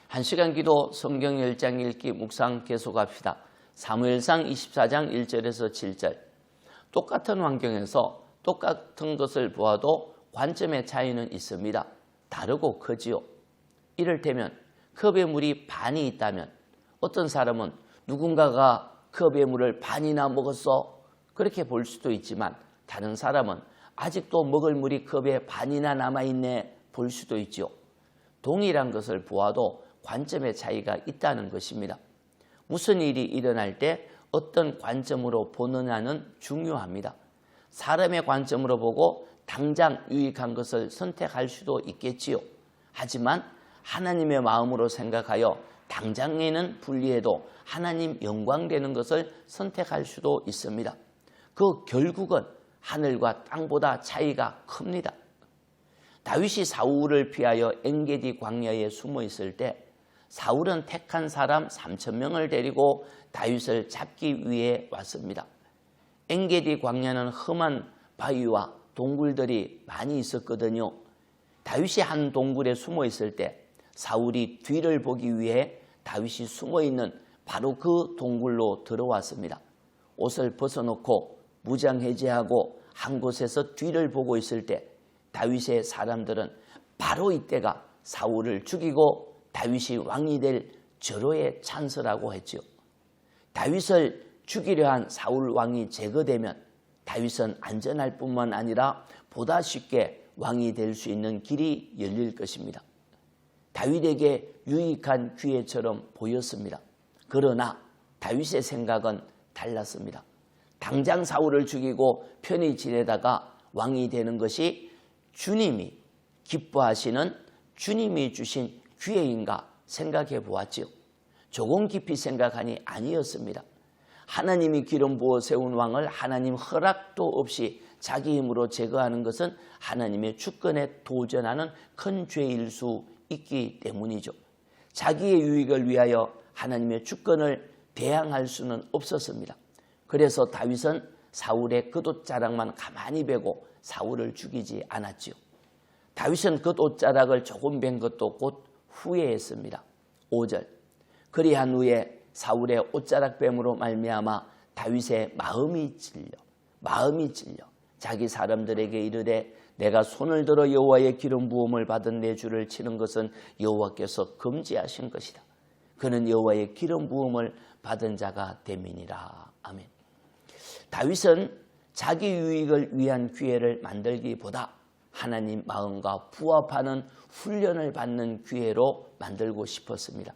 1시간 기도 성경 10장 읽기 묵상 계속합시다. 사무엘상 24장 1절에서 7절. 똑같은 환경에서 똑같은 것을 보아도 관점의 차이는 있습니다. 다르고 크지요. 이를테면 컵에 물이 반이 있다면 어떤 사람은 누군가가 컵에 물을 반이나 먹었어 그렇게 볼 수도 있지만, 다른 사람은 아직도 먹을 물이 컵에 반이나 남아있네 볼 수도 있죠. 동일한 것을 보아도 관점의 차이가 있다는 것입니다. 무슨 일이 일어날 때 어떤 관점으로 보느냐는 중요합니다. 사람의 관점으로 보고 당장 유익한 것을 선택할 수도 있겠지요. 하지만 하나님의 마음으로 생각하여 당장에는 불리해도 하나님 영광되는 것을 선택할 수도 있습니다. 그 결국은 하늘과 땅보다 차이가 큽니다. 다윗이 사울을 피하여 엔게디 광야에 숨어 있을 때 사울은 택한 사람 3,000명을 데리고 다윗을 잡기 위해 왔습니다. 엔게디 광야는 험한 바위와 동굴들이 많이 있었거든요. 다윗이 한 동굴에 숨어 있을 때 사울이 뒤를 보기 위해 다윗이 숨어 있는 바로 그 동굴로 들어왔습니다. 옷을 벗어놓고 무장 해제하고 한 곳에서 뒤를 보고 있을 때 다윗의 사람들은 바로 이때가 사울을 죽이고 다윗이 왕이 될 절호의 찬스라고 했죠. 다윗을 죽이려 한 사울 왕이 제거되면 다윗은 안전할 뿐만 아니라 보다 쉽게 왕이 될 수 있는 길이 열릴 것입니다. 다윗에게 유익한 기회처럼 보였습니다. 그러나 다윗의 생각은 달랐습니다. 당장 사울을 죽이고 편히 지내다가 왕이 되는 것이 주님이 기뻐하시는 주님이 주신 기회인가 생각해 보았지요. 조금 깊이 생각하니 아니었습니다. 하나님이 기름 부어 세운 왕을 하나님 허락도 없이 자기 힘으로 제거하는 것은 하나님의 주권에 도전하는 큰 죄일 수 있기 때문이죠. 자기의 유익을 위하여 하나님의 주권을 대항할 수는 없었습니다. 그래서 다윗은 사울의 겉옷자락만 가만히 베고 사울을 죽이지 않았지요. 다윗은 겉옷자락을 조금 벤 것도 곧 후회했습니다. 5절. 그리한 후에 사울의 옷자락 뱀으로 말미암아 다윗의 마음이 찔려 자기 사람들에게 이르되 내가 손을 들어 여호와의 기름 부음을 받은 내 주를 치는 것은 여호와께서 금지하신 것이다. 그는 여호와의 기름 부음을 받은 자가 됨이니라. 아멘. 다윗은 자기 유익을 위한 기회를 만들기보다 하나님 마음과 부합하는 훈련을 받는 기회로 만들고 싶었습니다.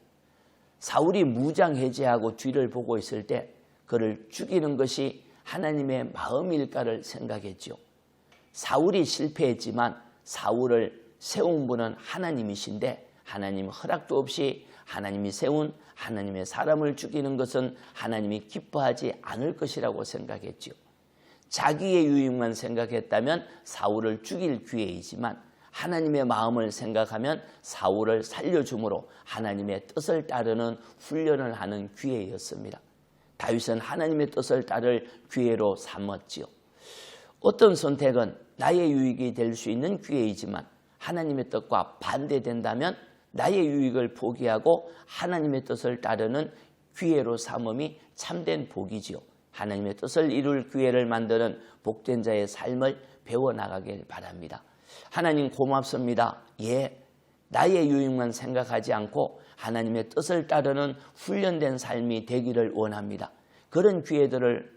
사울이 무장 해제하고 뒤를 보고 있을 때 그를 죽이는 것이 하나님의 마음일까를 생각했죠. 사울이 실패했지만 사울을 세운 분은 하나님이신데 하나님 허락도 없이 하나님이 세운 하나님의 사람을 죽이는 것은 하나님이 기뻐하지 않을 것이라고 생각했죠. 자기의 유익만 생각했다면 사울을 죽일 기회이지만 하나님의 마음을 생각하면 사울을 살려줌으로 하나님의 뜻을 따르는 훈련을 하는 기회였습니다. 다윗은 하나님의 뜻을 따를 기회로 삼았지요. 어떤 선택은 나의 유익이 될 수 있는 기회이지만 하나님의 뜻과 반대된다면 나의 유익을 포기하고 하나님의 뜻을 따르는 기회로 삼음이 참된 복이지요. 하나님의 뜻을 이룰 기회를 만드는 복된 자의 삶을 배워나가길 바랍니다. 하나님 고맙습니다. 예, 나의 유익만 생각하지 않고 하나님의 뜻을 따르는 훈련된 삶이 되기를 원합니다. 그런 기회들을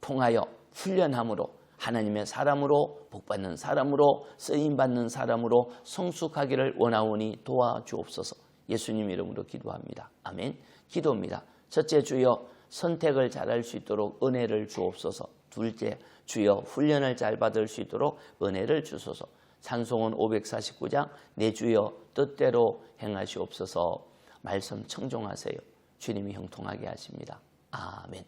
통하여 훈련함으로 하나님의 사람으로 복받는 사람으로 쓰임받는 사람으로 성숙하기를 원하오니 도와주옵소서. 예수님 이름으로 기도합니다. 아멘. 기도입니다. 첫째, 주여 선택을 잘할 수 있도록 은혜를 주옵소서. 둘째, 주여 훈련을 잘 받을 수 있도록 은혜를 주소서. 찬송은 549장 내 주여 뜻대로 행하시옵소서. 말씀 청종하세요. 주님이 형통하게 하십니다. 아멘.